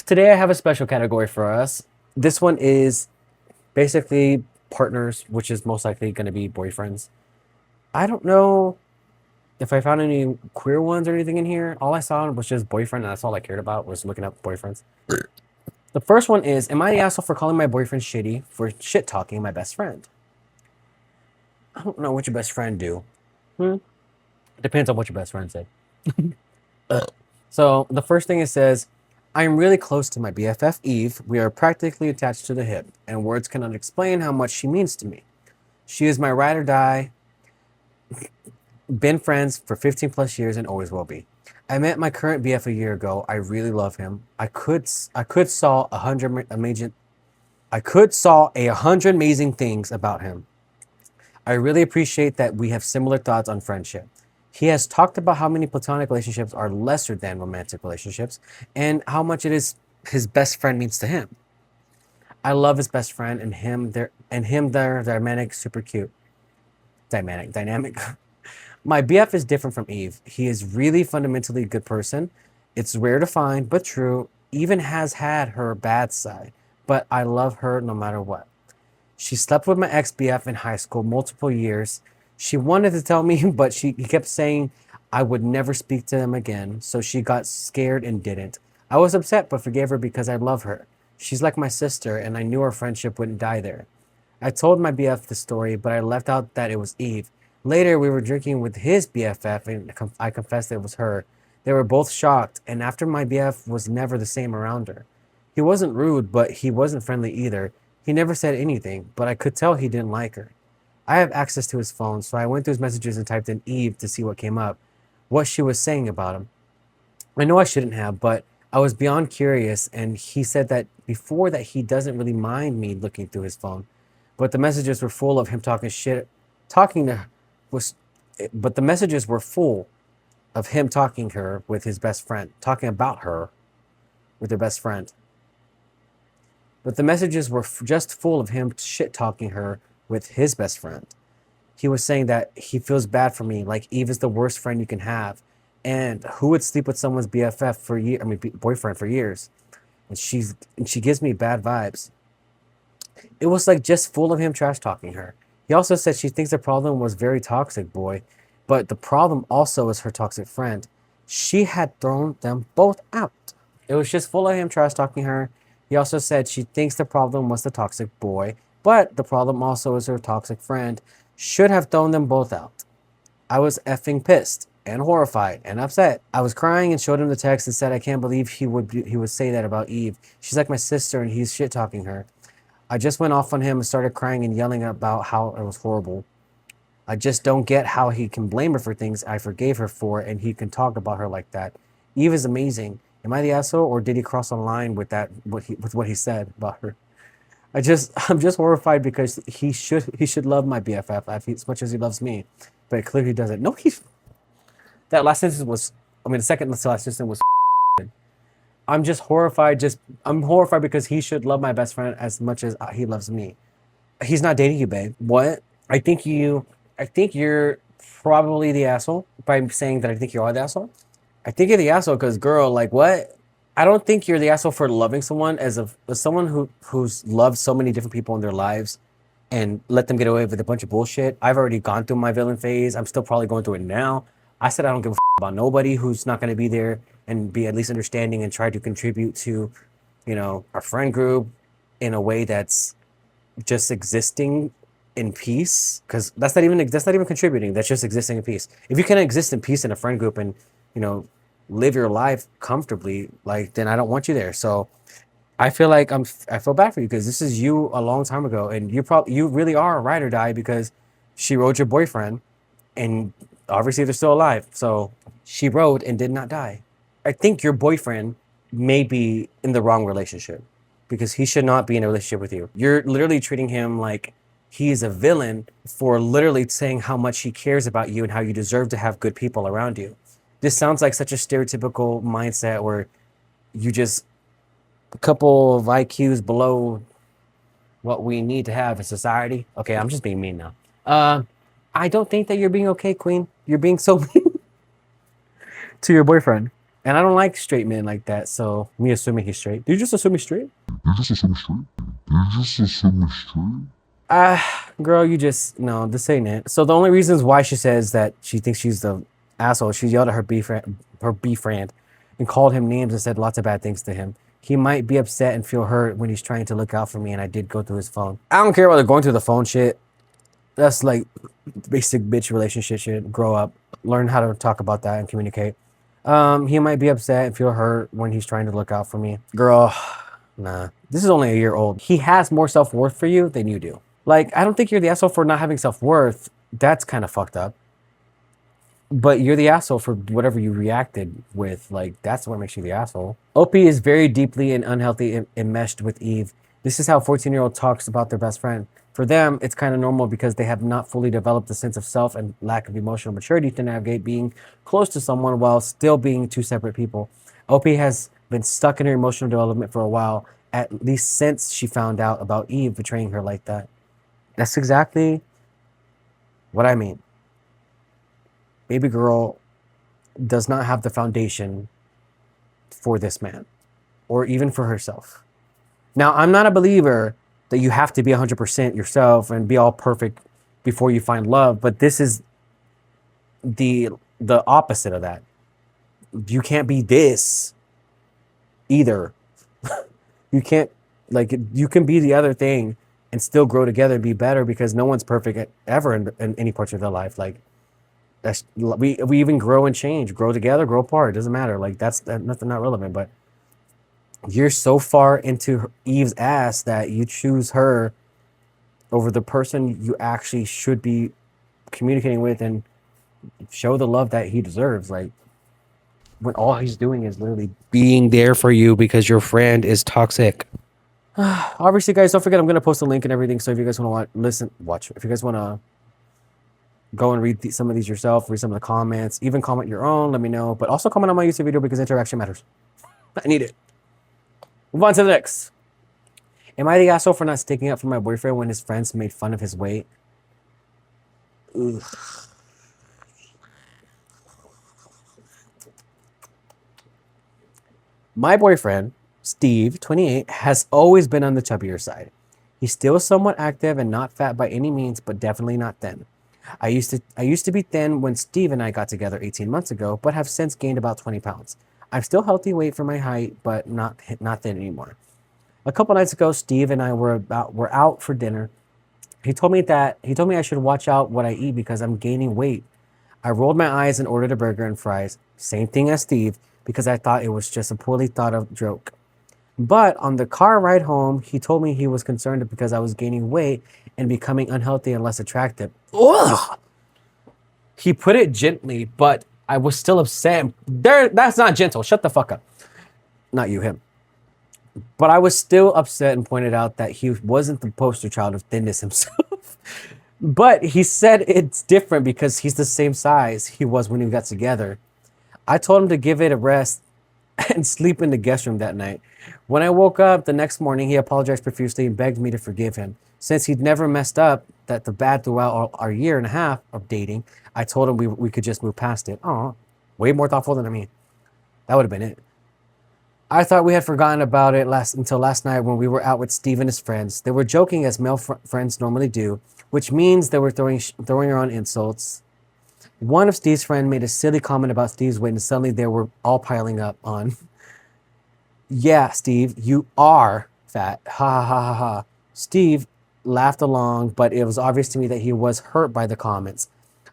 Today I have a special category for us. This one is basically partners, which is most likely going to be boyfriends. I don't know if I found any queer ones or anything in here. All I saw was just boyfriend, and that's all I cared about was looking up boyfriends. The first one is, am I the asshole for calling my boyfriend shitty for shit talking my best friend? I don't know what your best friend do. Hmm? Depends on what your best friend said. So the first thing it says, I am really close to my BFF Eve. We are practically attached to the hip, and words cannot explain how much she means to me. She is my ride or die, been friends for 15 plus years and always will be. I met my current BF a year ago. I really love him. I could saw a hundred amazing things about him. I really appreciate that we have similar thoughts on friendship. He has talked about how many platonic relationships are lesser than romantic relationships and how much it is his best friend means to him. I love his best friend and him, they're dynamic, super cute. Dynamic. My BF is different from Eve. He is really fundamentally a good person. It's rare to find, but true. Even has had her bad side, but I love her no matter what. She slept with my ex BF in high school multiple years. She wanted to tell me, but he kept saying I would never speak to him again. So she got scared and didn't. I was upset, but forgave her because I love her. She's like my sister, and I knew our friendship wouldn't die there. I told my BF the story, but I left out that it was Eve. Later, we were drinking with his BFF, and I confessed it was her. They were both shocked, and after my BF was never the same around her. He wasn't rude, but he wasn't friendly either. He never said anything, but I could tell he didn't like her. I have access to his phone, so I went through his messages and typed in Eve to see what came up, what she was saying about him. I know I shouldn't have, but I was beyond curious, and he said that before that he doesn't really mind me looking through his phone, but the messages were full of him talking shit, talking to was, but the messages were full of him talking her with his best friend, talking about her with their best friend. But the messages were just full of him shit talking her with his best friend. He was saying that he feels bad for me, like Eve is the worst friend you can have, and who would sleep with someone's BFF for year? I mean, boyfriend for years, and she gives me bad vibes. It was like just full of him trash talking her. He also said she thinks the problem was very toxic boy, but the problem also is her toxic friend. She had thrown them both out. It was just full of him trash talking her. He also said she thinks the problem was the toxic boy, but the problem also is her toxic friend. Should have thrown them both out. I was effing pissed and horrified and upset. I was crying and showed him the text and said I can't believe he would say that about Eve. She's like my sister and he's shit talking her. I just went off on him and started crying and yelling about how it was horrible. I just don't get how he can blame her for things I forgave her for and he can talk about her like that. Eve is amazing. Am I the asshole or did he cross a line with what he said about her? I'm just horrified because he should love my BFF as much as he loves me, but clearly he doesn't. No, that last sentence was, I mean, the second to last sentence was. I'm just horrified. I'm horrified because he should love my best friend as much as he loves me. He's not dating you, babe. What? I think you. I think you're probably the asshole by saying that I think you are the asshole. I think you're the asshole because, girl, like what? I don't think you're the asshole for loving someone as someone who's loved so many different people in their lives and let them get away with a bunch of bullshit. I've already gone through my villain phase. I'm still probably going through it now. I said I don't give a about nobody who's not going to be there and be at least understanding and try to contribute to, our friend group in a way that's just existing in peace. Because that's not even contributing. That's just existing in peace. If you can exist in peace in a friend group and you know live your life comfortably, like then I don't want you there. So I feel bad for you because this is you a long time ago, and you really are a ride or die because she rode your boyfriend, and obviously they're still alive. So she rode and did not die. I think your boyfriend may be in the wrong relationship because he should not be in a relationship with you. You're literally treating him like he's a villain for literally saying how much he cares about you and how you deserve to have good people around you. This sounds like such a stereotypical mindset where you just a couple of IQs below what we need to have in society. Okay, I'm just being mean now. Uh, I don't think that you're being okay, Queen. You're being so mean to your boyfriend. And I don't like straight men like that, so me assuming he's straight. Did you just assume he's straight? Girl, you just, no, this ain't it. So the only reasons why she says that she thinks she's the asshole, she yelled at her B friend and called him names and said lots of bad things to him. He might be upset and feel hurt when he's trying to look out for me, and I did go through his phone. I don't care about the going through the phone shit. That's like basic bitch relationship shit. Grow up. Learn how to talk about that and communicate. He might be upset and feel hurt when he's trying to look out for me. Girl, nah. This is only a year old. He has more self-worth for you than you do. Like, I don't think you're the asshole for not having self-worth. That's kind of fucked up. But you're the asshole for whatever you reacted with. Like, that's what makes you the asshole. Opie is very deeply and unhealthy enmeshed with Eve. This is how 14-year-old talks about their best friend. For them, it's kind of normal because they have not fully developed a sense of self and lack of emotional maturity to navigate being close to someone while still being two separate people. Opie has been stuck in her emotional development for a while, at least since she found out about Eve betraying her like that. That's exactly what I mean. Baby girl does not have the foundation for this man or even for herself. Now, I'm not a believer that you have to be 100% yourself and be all perfect before you find love, but this is the opposite of that. You can't be this either. You can't, like, you can be the other thing and still grow together and be better, because no one's perfect ever in any parts of their life. Like, that's, we even grow and change, grow together, grow apart. It doesn't matter. Like, that's nothing, not relevant. But you're so far into Eve's ass that you choose her over the person you actually should be communicating with and show the love that he deserves. Like, when all he's doing is literally being there for you because your friend is toxic. Obviously, guys, don't forget I'm going to post a link and everything. So if you guys want to watch, if you guys want to go and read some of these yourself, read some of the comments, even comment your own, let me know. But also comment on my YouTube video because interaction matters. I need it. Move on to the next. Am I the asshole for not sticking up for my boyfriend when his friends made fun of his weight? Ugh. My boyfriend, Steve, 28, has always been on the chubbier side. He's still somewhat active and not fat by any means, but definitely not thin. I used to be thin when Steve and I got together 18 months ago, but have since gained about 20 pounds. I'm still healthy weight for my height, but not thin anymore. A couple nights ago, Steve and I were out for dinner. He told me I should watch out what I eat because I'm gaining weight. I rolled my eyes and ordered a burger and fries, same thing as Steve, because I thought it was just a poorly thought of joke. But on the car ride home, he told me he was concerned because I was gaining weight and becoming unhealthy and less attractive. Ugh! He put it gently, but I was still upset. That's not gentle. Shut the fuck up. Not you, him. But I was still upset and pointed out that he wasn't the poster child of thinness himself. But he said it's different because he's the same size he was when we got together. I told him to give it a rest and sleep in the guest room that night. When I woke up the next morning, he apologized profusely and begged me to forgive him. Since he'd never messed up that the bad throughout our year and a half of dating, I told him we could just move past it. Oh, way more thoughtful than me. That would have been it. I thought we had forgotten about it until last night when we were out with Steve and his friends. They were joking as male friends normally do, which means they were throwing around insults. One of Steve's friends made a silly comment about Steve's weight, and suddenly they were all piling up on, "Yeah, Steve, you are fat. Ha ha ha ha ha." Steve laughed along, but it was obvious to me that he was hurt by the comments.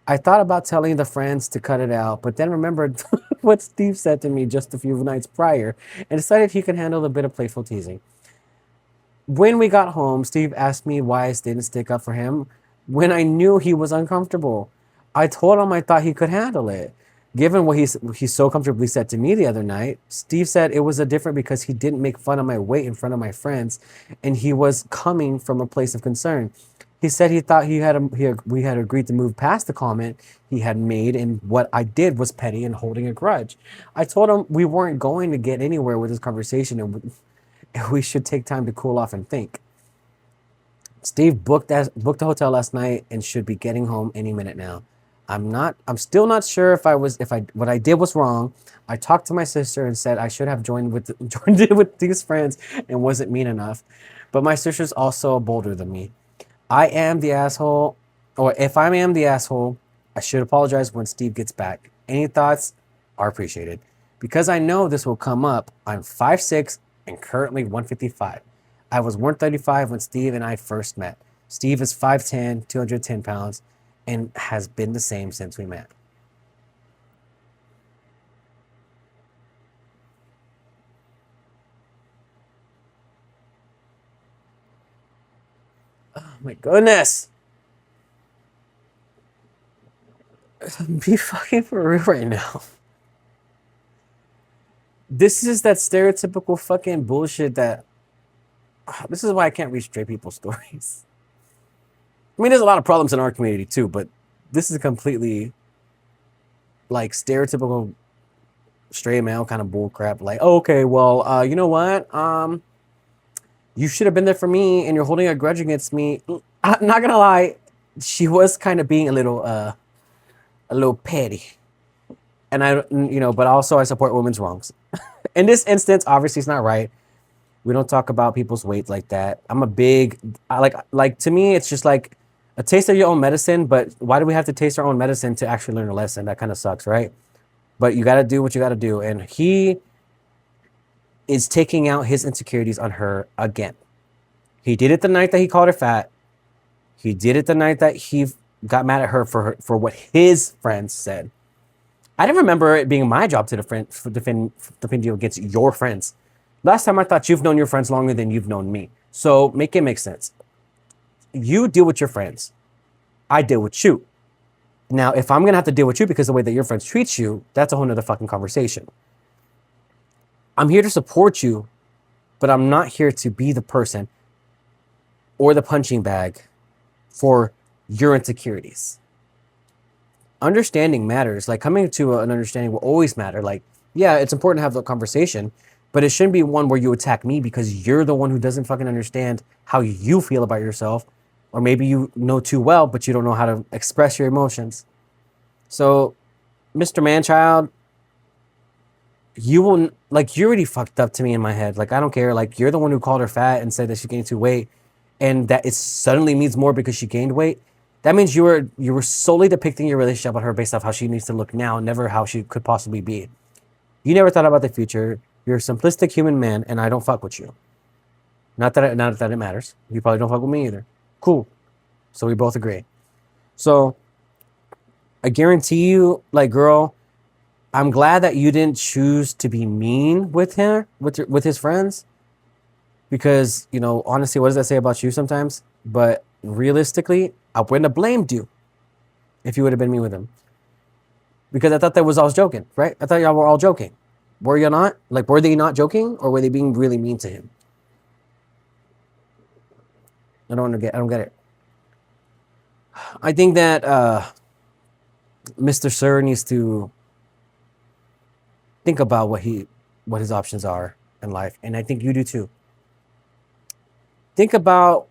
I thought about telling the friends to cut it out, but then remembered what Steve said to me just a few nights prior and decided he could handle a bit of playful teasing. When we got home, Steve asked me why I didn't stick up for him when I knew he was uncomfortable. I told him I thought he could handle it. Given what he so comfortably said to me the other night, Steve said it was different because he didn't make fun of my weight in front of my friends, and he was coming from a place of concern. He said he thought we had agreed to move past the comment he had made, and what I did was petty and holding a grudge. I told him we weren't going to get anywhere with this conversation, and we should take time to cool off and think. Steve booked a hotel last night and should be getting home any minute now. I'm still not sure if what I did was wrong. I talked to my sister and said I should have joined it with these friends and wasn't mean enough. But my sister's also bolder than me. I am the asshole, or if I am the asshole, I should apologize when Steve gets back. Any thoughts are appreciated. Because I know this will come up, I'm 5'6" and currently 155. I was 135 when Steve and I first met. Steve is 5'10", 210 pounds, and has been the same since we met. Oh my goodness. Be fucking for real right now. This is that stereotypical fucking bullshit that. This is why I can't read straight people's stories. I mean, there's a lot of problems in our community too, but this is completely like stereotypical straight male kind of bull crap. Like, oh, okay, well, you know what? You should have been there for me, and you're holding a grudge against me. I'm not gonna lie, she was kind of being a little petty, and but also I support women's wrongs. In this instance, obviously, it's not right. We don't talk about people's weight like that. I like to me, it's just like a taste of your own medicine. But why do we have to taste our own medicine to actually learn a lesson? That kind of sucks, right? But you got to do what you got to do, and he is taking out his insecurities on her again. He did it the night that he called her fat. He did it the night that he got mad at her for what his friends said. I didn't remember it being my job to defend you against your friends. Last time I thought you've known your friends longer than you've known me. So make it make sense. You deal with your friends. I deal with you. Now, if I'm going to have to deal with you because of the way that your friends treat you, that's a whole nother fucking conversation. I'm here to support you, but I'm not here to be the person or the punching bag for your insecurities. Understanding matters. Like, coming to an understanding will always matter. Like, yeah, it's important to have the conversation, but it shouldn't be one where you attack me because you're the one who doesn't fucking understand how you feel about yourself. Or maybe you know too well, but you don't know how to express your emotions. So, Mr. Manchild, you already fucked up to me in my head. Like, I don't care. Like, you're the one who called her fat and said that she gained 2 weight, and that it suddenly means more because she gained weight. That means you were solely depicting your relationship on her based off how she needs to look now, never how she could possibly be. You never thought about the future. You're a simplistic human man, and I don't fuck with you. Not that it matters. You probably don't fuck with me either. Cool. So we both agree. So I guarantee you, like, girl, I'm glad that you didn't choose to be mean with him, with his friends. Because, honestly, what does that say about you sometimes? But realistically, I wouldn't have blamed you if you would have been mean with him. Because I thought I was joking, right? I thought y'all were all joking. Were you not? Like, were they not joking, or were they being really mean to him? I don't get it. I think that Mr. Sir needs to think about what his options are in life, and I think you do too. Think about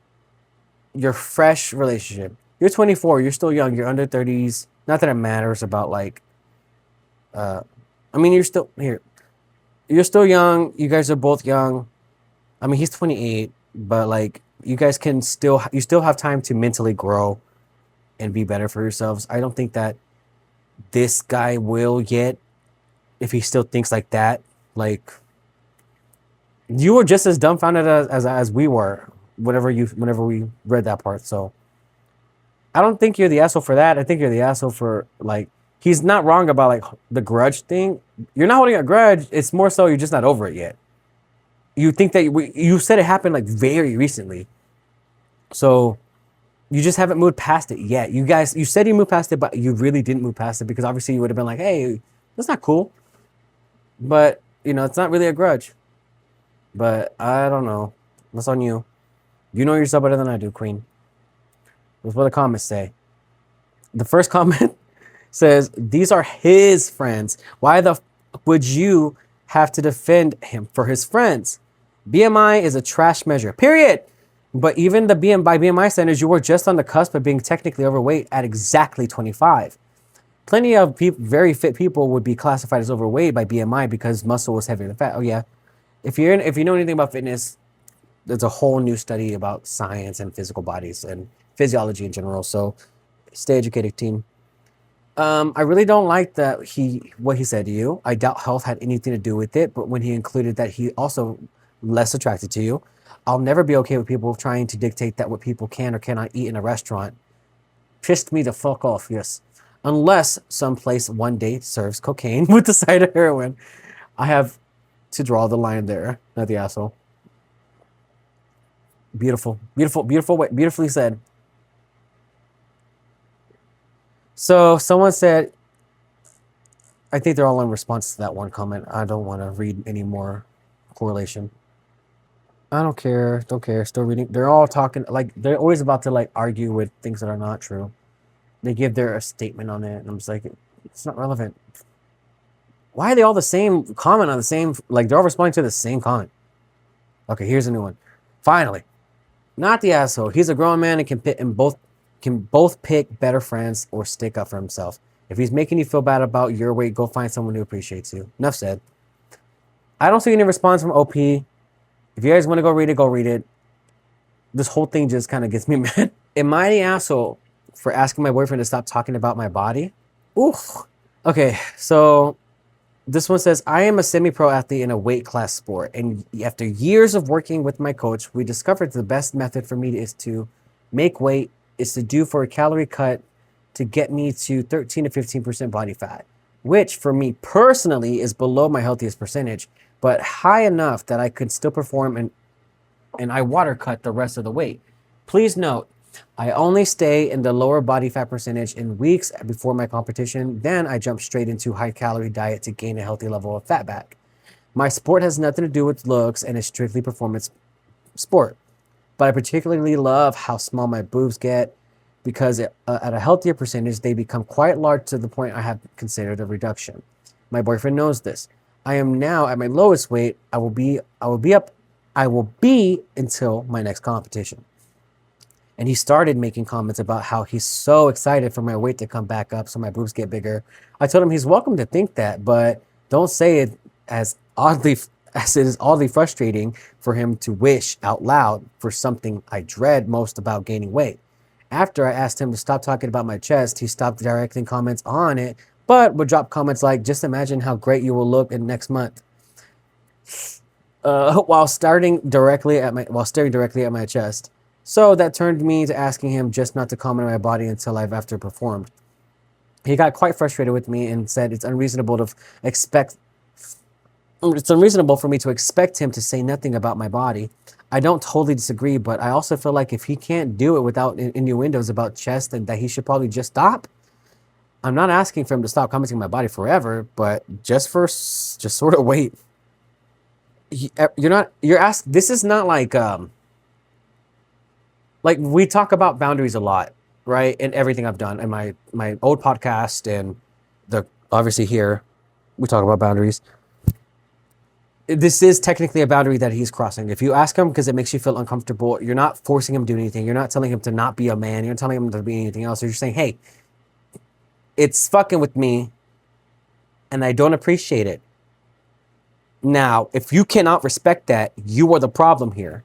your fresh relationship. You're 24. You're still young. You're under 30s. Not that it matters about you're still here. You're still young. You guys are both young. I mean, he's 28, but like, you guys you still have time to mentally grow and be better for yourselves. I don't think that this guy will yet, if he still thinks like that. Like, you were just as dumbfounded as we were whenever we read that part. So I don't think you're the asshole for that. I think you're the asshole for, like, he's not wrong about, like, the grudge thing. You're not holding a grudge. It's more so you're just not over it yet. You think that you said it happened like very recently. So you just haven't moved past it yet. You said you moved past it, but you really didn't move past it because obviously you would have been like, hey, that's not cool. But, it's not really a grudge. But I don't know. That's on you. You know yourself better than I do, Queen. That's what the comments say. The first comment says, these are his friends. Why the would you have to defend him for his friends? BMI is a trash measure, period. But even by BMI standards, you were just on the cusp of being technically overweight at exactly 25. Plenty of very fit people would be classified as overweight by BMI because muscle was heavier than fat. Oh yeah, if you know anything about fitness, there's a whole new study about science and physical bodies and physiology in general. So stay educated, team. I really don't like that what he said to you. I doubt health had anything to do with it, but when he included that he also less attracted to you, I'll never be okay with people trying to dictate that what people can or cannot eat in a restaurant. Pissed me the fuck off, yes. Unless someplace one day serves cocaine with the side of heroin. I have to draw the line there, not the asshole. Beautiful, beautiful, beautiful, beautifully said. So someone said, I think they're all in response to that one comment. I don't want to read any more correlation. I don't care. Don't care. Still reading. They're all talking like they're always about to like argue with things that are not true. They give their statement on it, and I'm just like, it's not relevant. Why are they all the same comment on the same? Like they're all responding to the same comment. Okay, here's a new one. Finally, not the asshole. He's a grown man and can both pick better friends or stick up for himself. If he's making you feel bad about your weight, go find someone who appreciates you. Enough said. I don't see any response from OP. If you guys want to go read it. This whole thing just kind of gets me mad. Am I the asshole for asking my boyfriend to stop talking about my body? Oof. Okay, so this one says, I am a semi-pro athlete in a weight class sport. And after years of working with my coach, we discovered the best method for me is to make weight, is to do for a calorie cut to get me to 13 to 15% body fat, which for me personally is below my healthiest percentage, but high enough that I could still perform and I water cut the rest of the weight. Please note, I only stay in the lower body fat percentage in weeks before my competition. Then I jump straight into high calorie diet to gain a healthy level of fat back. My sport has nothing to do with looks and is strictly performance sport. But I particularly love how small my boobs get because at a healthier percentage, they become quite large to the point I have considered a reduction. My boyfriend knows this. I am now at my lowest weight. I will be until my next competition. And he started making comments about how he's so excited for my weight to come back up so my boobs get bigger. I told him he's welcome to think that, but don't say it as it is oddly frustrating for him to wish out loud for something I dread most about gaining weight. After I asked him to stop talking about my chest, he stopped directing comments on it, but would drop comments like, just imagine how great you will look in next month. While staring directly at my chest. So that turned me to asking him just not to comment on my body until I've after performed. He got quite frustrated with me and said it's unreasonable for me to expect him to say nothing about my body. I don't totally disagree, but I also feel like if he can't do it without innuendos about chest, then that he should probably just stop. I'm not asking for him to stop commenting on my body forever, but just sort of wait. This is not like we talk about boundaries a lot, right? In everything I've done in my old podcast and obviously here we talk about boundaries. This is technically a boundary that he's crossing. If you ask him because it makes you feel uncomfortable, you're not forcing him to do anything. You're not telling him to not be a man. You're not telling him to be anything else. You're just saying, hey, it's fucking with me and I don't appreciate it. Now, if you cannot respect that, you are the problem here.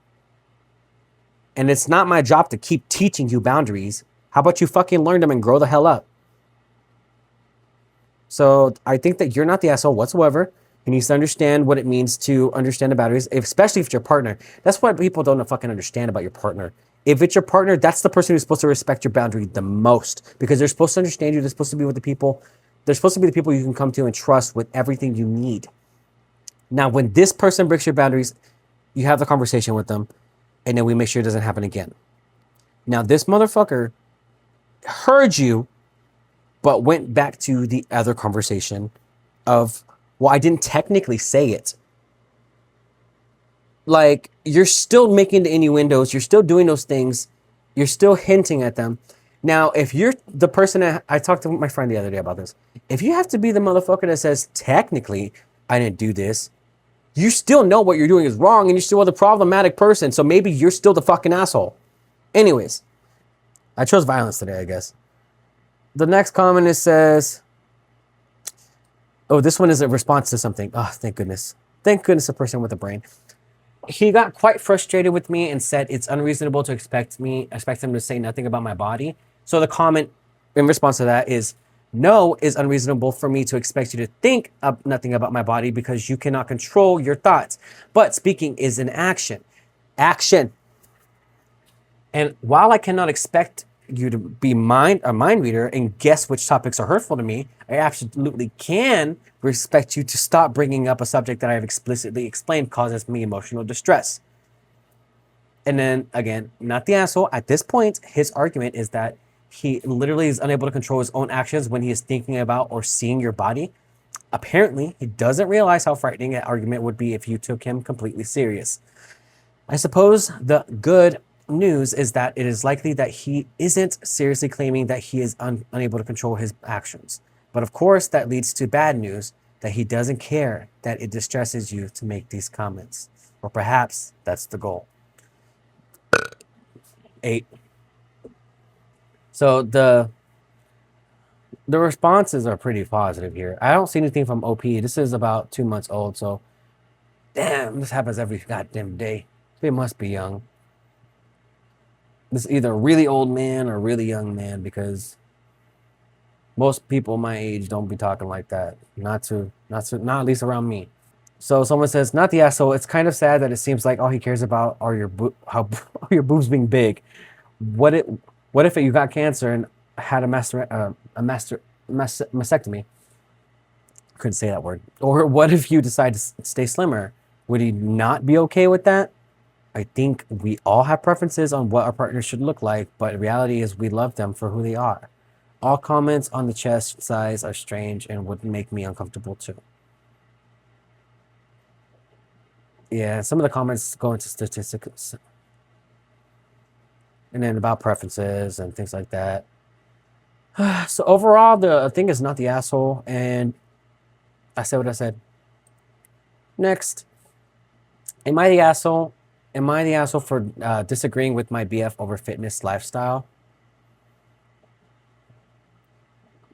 And it's not my job to keep teaching you boundaries. How about you fucking learn them and grow the hell up? So I think that you're not the asshole whatsoever. You need to understand what it means to understand the boundaries, especially if it's your partner. That's what people don't fucking understand about your partner. If it's your partner, that's the person who's supposed to respect your boundary the most because they're supposed to understand you. They're supposed to be with the people. They're supposed to be the people you can come to and trust with everything you need. Now, when this person breaks your boundaries, you have the conversation with them, and then we make sure it doesn't happen again. Now, this motherfucker heard you, but went back to the other conversation of, well, I didn't technically say it. Like, you're still making the innuendos. You're still doing those things. You're still hinting at them. Now, if you're the person that I talked to my friend the other day about this, if you have to be the motherfucker that says, technically, I didn't do this, you still know what you're doing is wrong and you're still the problematic person. So maybe you're still the fucking asshole. Anyways, I chose violence today, I guess. The next comment says, Oh, this one is a response to something. Oh, thank goodness. Thank goodness a person with a brain. He got quite frustrated with me and said it's unreasonable to expect him to say nothing about my body. So the comment in response to that is, no, is unreasonable for me to expect you to think of nothing about my body because you cannot control your thoughts. But speaking is an action. Action. And while I cannot expect you to be a mind reader and guess which topics are hurtful to me, I absolutely can expect you to stop bringing up a subject that I have explicitly explained causes me emotional distress. And then again, not the asshole. At this point, his argument is that he literally is unable to control his own actions when he is thinking about or seeing your body. Apparently, he doesn't realize how frightening that argument would be if you took him completely serious. I suppose the good news is that it is likely that he isn't seriously claiming that he is unable to control his actions. But of course, that leads to bad news that he doesn't care that it distresses you to make these comments. Or perhaps that's the goal. 8. So the responses are pretty positive here. I don't see anything from OP. This is about 2 months old, so damn, this happens every goddamn day. They must be young. This is either a really old man or a really young man, because most people my age don't be talking like that. Not at least around me. So someone says, not the asshole. It's kind of sad that it seems like all he cares about are are your boobs being big. What if you got cancer and had a mastectomy? Couldn't say that word. Or what if you decide to stay slimmer? Would he not be okay with that? I think we all have preferences on what our partners should look like, but the reality is we love them for who they are. All comments on the chest size are strange and would make me uncomfortable too. Yeah, some of the comments go into statistics and then about preferences and things like that. So overall, the thing is not the asshole, and I said what I said. Next, am I the asshole? Am I the asshole for disagreeing with my BF over fitness lifestyle?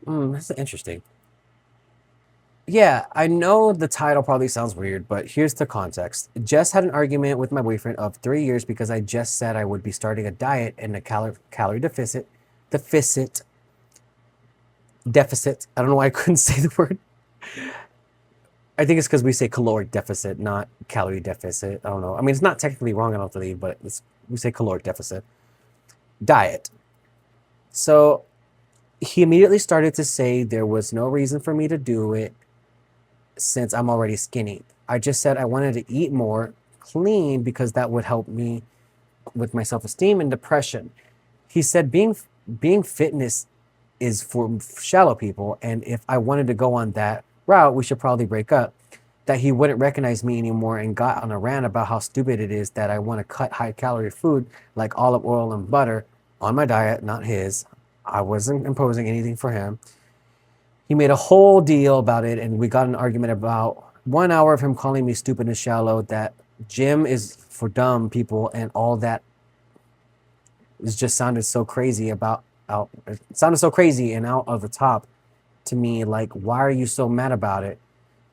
This is interesting. Yeah, I know the title probably sounds weird, but here's the context. Jess had an argument with my boyfriend of 3 years because I just said I would be starting a diet and a calorie deficit. I don't know why I couldn't say the word. I think it's because we say caloric deficit, not calorie deficit. I don't know. I mean, it's not technically wrong, I don't believe, but we say caloric deficit. Diet. So he immediately started to say there was no reason for me to do it since I'm already skinny. I just said I wanted to eat more clean because that would help me with my self-esteem and depression. He said being fitness is for shallow people, and if I wanted to go on that route, we should probably break up. That he wouldn't recognize me anymore and got on a rant about how stupid it is that I want to cut high-calorie food like olive oil and butter on my diet, not his. I wasn't imposing anything for him. He made a whole deal about it, and we got an argument about 1 hour of him calling me stupid and shallow, that gym is for dumb people, and all that is just sounded so crazy and out of the top to me. Like, why are you so mad about it?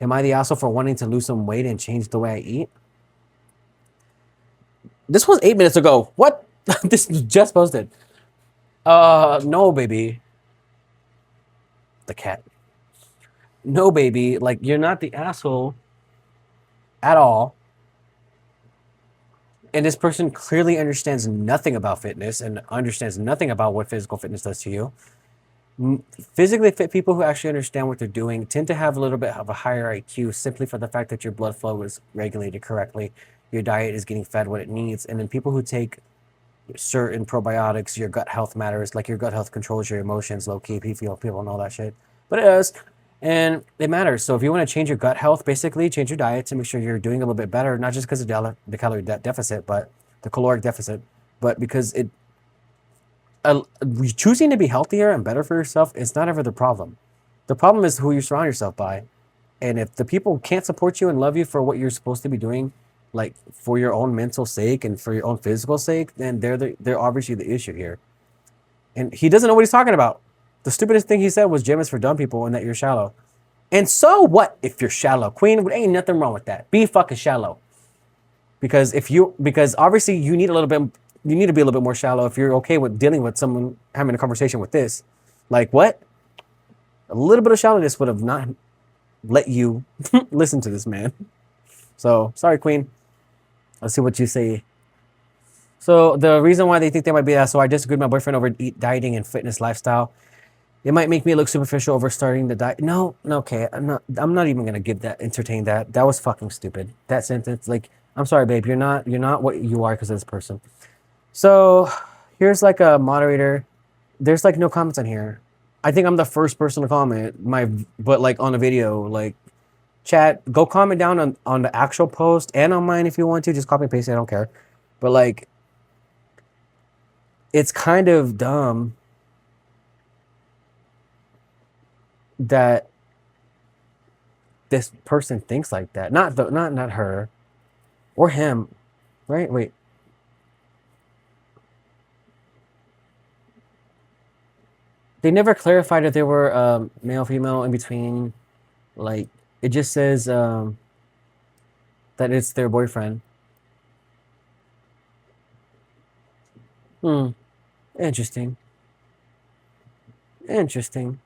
Am I the asshole for wanting to lose some weight and change the way I eat? This was 8 minutes ago. What? This was just posted. No, baby. The cat. No, baby. Like, you're not the asshole at all. And this person clearly understands nothing about fitness and understands nothing about what physical fitness does to you. Physically fit people who actually understand what they're doing tend to have a little bit of a higher IQ simply for the fact that your blood flow is regulated correctly, your diet is getting fed what it needs, and then people who take certain probiotics, your gut health matters. Like, your gut health controls your emotions, low-key, people and all that shit. But it does, and it matters. So if you want to change your gut health, basically change your diet to make sure you're doing a little bit better, not just because of the calorie deficit, but the caloric deficit, but because choosing to be healthier and better for yourself is not ever the problem. The problem is who you surround yourself by. And if the people can't support you and love you for what you're supposed to be doing, like for your own mental sake and for your own physical sake, then they're obviously the issue here. And he doesn't know what he's talking about. The stupidest thing he said was gym is for dumb people and that you're shallow. And so what if you're shallow? Queen, ain't nothing wrong with that. Be fucking shallow. Because obviously you need a little bit, you need to be a little bit more shallow if you're okay with dealing with someone having a conversation with this. Like what? A little bit of shallowness would have not let you listen to this man. So sorry, Queen. Let's see what you say. So the reason why they think they might be that, so I disagreed with my boyfriend over dieting and fitness lifestyle. It might make me look superficial over starting the diet. No, okay, I'm not even gonna entertain that. That was fucking stupid. That sentence, like, I'm sorry, babe, you're not what you are because of this person. So here's like a moderator. There's like no comments on here. I think I'm the first person to comment. But like on a video, like, chat, go comment down on the actual post and on mine if you want to. Just copy and paste it. I don't care. But like, it's kind of dumb that this person thinks like that. Not her or him, right? Wait. They never clarified if they were male, female, in between. Like, it just says that it's their boyfriend. Interesting. Interesting.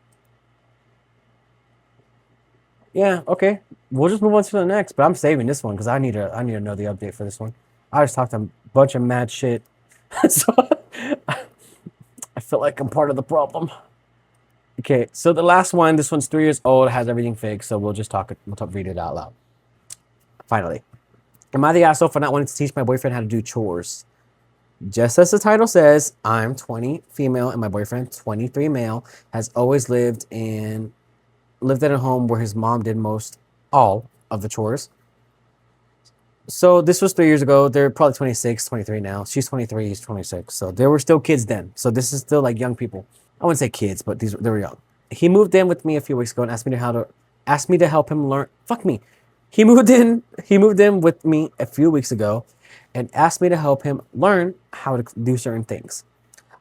Yeah, okay. We'll just move on to the next, but I'm saving this one because I need to know the update for this one. I just talked a bunch of mad shit. So I feel like I'm part of the problem. Okay, so the last one, this one's 3 years old, has everything fixed, so we'll read it out loud. Finally. Am I the asshole for not wanting to teach my boyfriend how to do chores? Just as the title says, I'm 20 female and my boyfriend, 23 male, has always lived in a home where his mom did all of the chores. So this was 3 years ago. They're probably 26, 23 now. She's 23, he's 26. So they were still kids then. So this is still like young people. I wouldn't say kids, but they were young. He moved in with me a few weeks ago and asked me to help him learn. Fuck me. He moved in with me a few weeks ago and asked me to help him learn how to do certain things.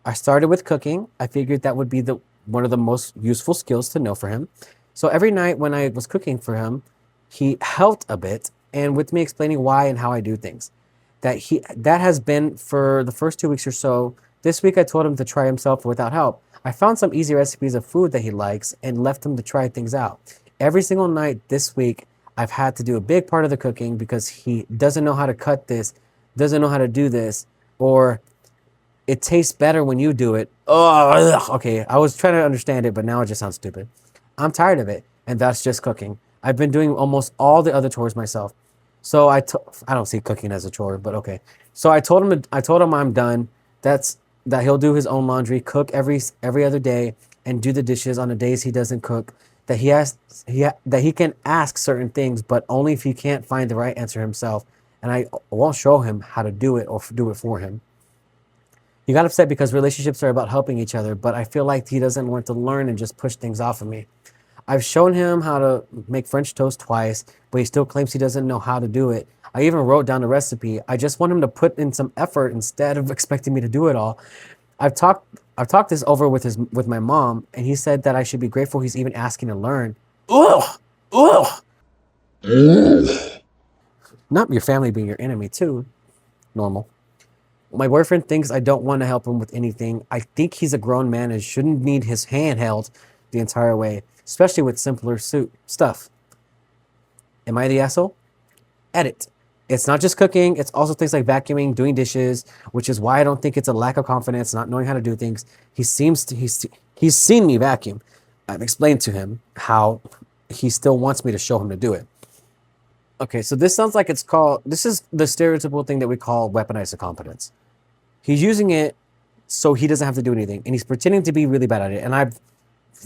I started with cooking. I figured that would be one of the most useful skills to know for him. So every night when I was cooking for him, he helped a bit and with me explaining why and how I do things. That has been for the first 2 weeks or so. This week I told him to try himself without help. I found some easy recipes of food that he likes and left him to try things out. Every single night this week, I've had to do a big part of the cooking because he doesn't know how to cut this, doesn't know how to do this, or it tastes better when you do it. Oh, okay. I was trying to understand it, but now it just sounds stupid. I'm tired of it, and that's just cooking. I've been doing almost all the other chores myself. So I don't see cooking as a chore, but okay. So I told him I'm done. That he'll do his own laundry, cook every other day, and do the dishes on the days he doesn't cook. That he can ask certain things, but only if he can't find the right answer himself. And I won't show him how to do it or do it for him. He got upset because relationships are about helping each other, but I feel like he doesn't want to learn and just push things off of me. I've shown him how to make French toast twice, but he still claims he doesn't know how to do it. I even wrote down the recipe. I just want him to put in some effort instead of expecting me to do it all. I've talked this over with my mom, and he said that I should be grateful he's even asking to learn. Ugh! Ugh! Not your family being your enemy too. Normal. My boyfriend thinks I don't want to help him with anything. I think he's a grown man and shouldn't need his hand held the entire way, especially with simpler stuff. Am I the asshole? Edit. It's not just cooking. It's also things like vacuuming, doing dishes, which is why I don't think it's a lack of confidence, not knowing how to do things. He's seen me vacuum. I've explained to him how he still wants me to show him to do it. Okay, so this sounds like this is the stereotypical thing that we call weaponized incompetence. He's using it so he doesn't have to do anything, and he's pretending to be really bad at it. And I've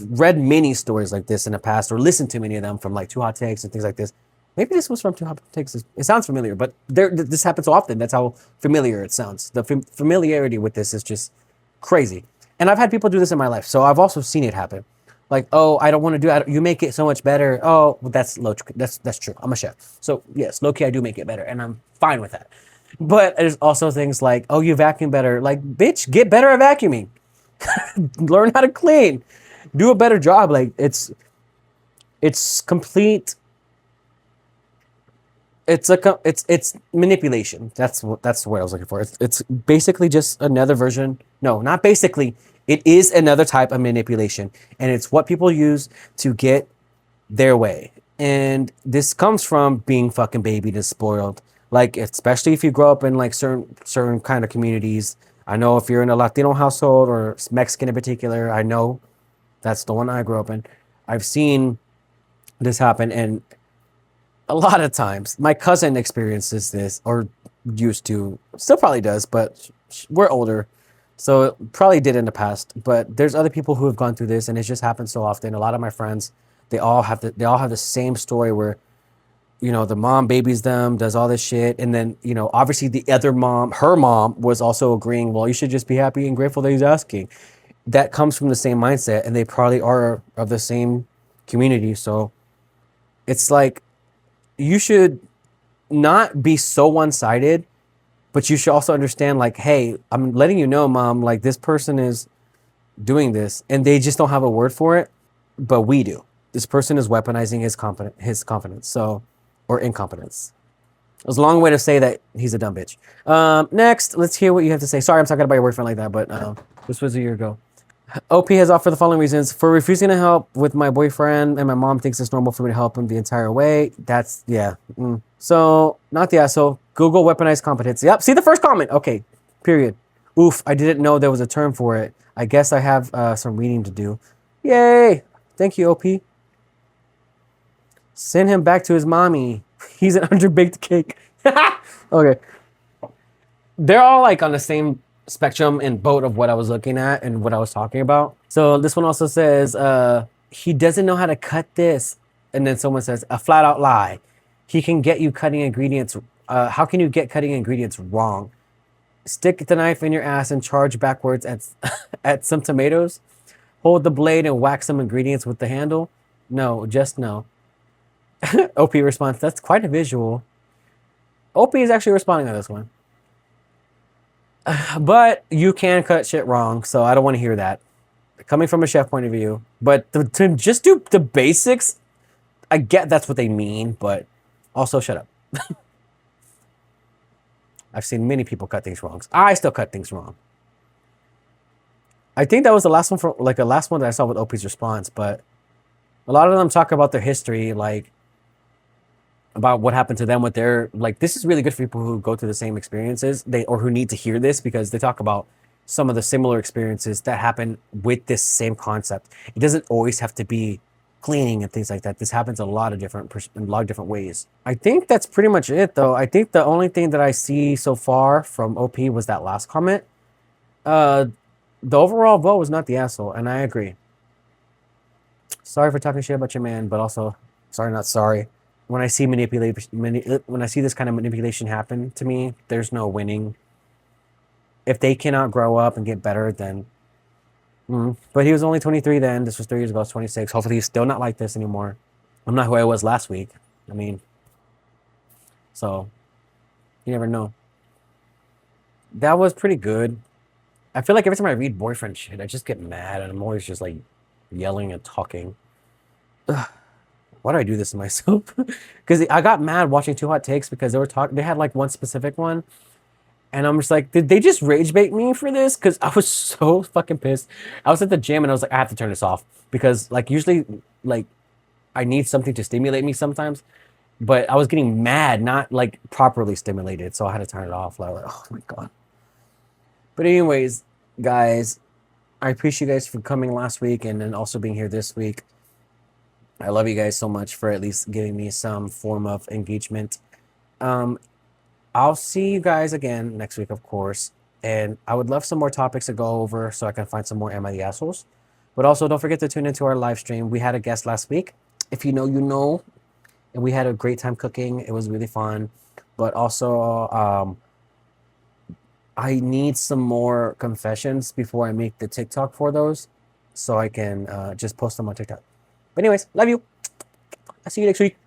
read many stories like this in the past, or listened to many of them from like Too Hot Takes and things like this. Maybe this was from Too Hot Takes. It sounds familiar, but this happens so often. That's how familiar it sounds. The familiarity with this is just crazy. And I've had people do this in my life, so I've also seen it happen. Like, oh, I don't want to do it. You make it so much better. Oh, well, that's true. I'm a chef. So yes, low key, I do make it better, and I'm fine with that. But there's also things like, oh, you vacuum better. Like, bitch, get better at vacuuming. Learn how to clean. Do a better job. Like, It's complete. It's manipulation. That's the word I was looking for. It's basically just another version. No, not basically. It is another type of manipulation, and it's what people use to get their way. And this comes from being fucking babied and spoiled. Like, especially if you grow up in like certain kind of communities. I know if you're in a Latino household or Mexican in particular, I know that's the one I grew up in. I've seen this happen, and a lot of times my cousin experiences this, or used to, still probably does, but we're older, so it probably did in the past. But there's other people who have gone through this, and it just happens so often. A lot of my friends, they all have the same story where, the mom babies them, does all this shit, and then, obviously the other mom, her mom, was also agreeing, well, you should just be happy and grateful that he's asking. That comes from the same mindset, and they probably are of the same community. So it's like, you should not be so one-sided, but you should also understand, like, hey, I'm letting you know, mom, like, this person is doing this, and they just don't have a word for it, but we do. This person is weaponizing his confidence, so, or incompetence. It was a long way to say that he's a dumb bitch. Next, let's hear what you have to say. Sorry, I'm talking about your boyfriend like that, but this was a year ago. OP has offered the following reasons for refusing to help with my boyfriend, and my mom thinks it's normal for me to help him the entire way. That's, yeah. So, not the asshole. Google weaponized competence. Yep, see the first comment. Okay, period. Oof, I didn't know there was a term for it. I guess I have some reading to do. Yay! Thank you, OP. Send him back to his mommy. He's an underbaked cake. Okay. They're all like on the same spectrum and boat of what I was looking at and what I was talking about. So this one also says, he doesn't know how to cut this. And then someone says, a flat out lie. He can get you cutting ingredients. How can you get cutting ingredients wrong? Stick the knife in your ass and charge backwards at, at some tomatoes. Hold the blade and whack some ingredients with the handle. No, just no. OP responds, that's quite a visual. OP is actually responding to this one. But you can cut shit wrong, so I don't want to hear that. Coming from a chef point of view. But to just do the basics, I get that's what they mean, but also shut up. I've seen many people cut things wrong. I still cut things wrong. I think that was the last one, the last one that I saw with OP's response, but a lot of them talk about their history, like about what happened to them with their, like, this is really good for people who go through the same experiences, or who need to hear this, because they talk about some of the similar experiences that happen with this same concept. It doesn't always have to be cleaning and things like that. This happens in a lot of different ways. I think that's pretty much it, though. I think the only thing that I see so far from OP was that last comment. The overall vote was not the asshole, and I agree. Sorry for talking shit about your man, but also sorry, not sorry. When I see when I see this kind of manipulation happen to me, there's no winning. If they cannot grow up and get better, then. But he was only 23 then. This was 3 years ago. I was 26. Hopefully, he's still not like this anymore. I'm not who I was last week. I mean, so you never know. That was pretty good. I feel like every time I read boyfriend shit, I just get mad, and I'm always just like yelling and talking. Ugh. Why do I do this to myself? Because I got mad watching Too Hot Takes because they were talking. They had like one specific one, and I'm just like, did they just rage bait me for this? Because I was so fucking pissed. I was at the gym and I was like, I have to turn this off because like usually like I need something to stimulate me sometimes, but I was getting mad, not like properly stimulated, so I had to turn it off. Like, oh my god. But anyways, guys, I appreciate you guys for coming last week and then also being here this week. I love you guys so much for at least giving me some form of engagement. I'll see you guys again next week, of course. And I would love some more topics to go over so I can find some more Am I the Assholes. But also, don't forget to tune into our live stream. We had a guest last week. If you know, you know. And we had a great time cooking. It was really fun. But also, I need some more confessions before I make the TikTok for those. So I can just post them on TikTok. But anyways, love you. I'll see you next week.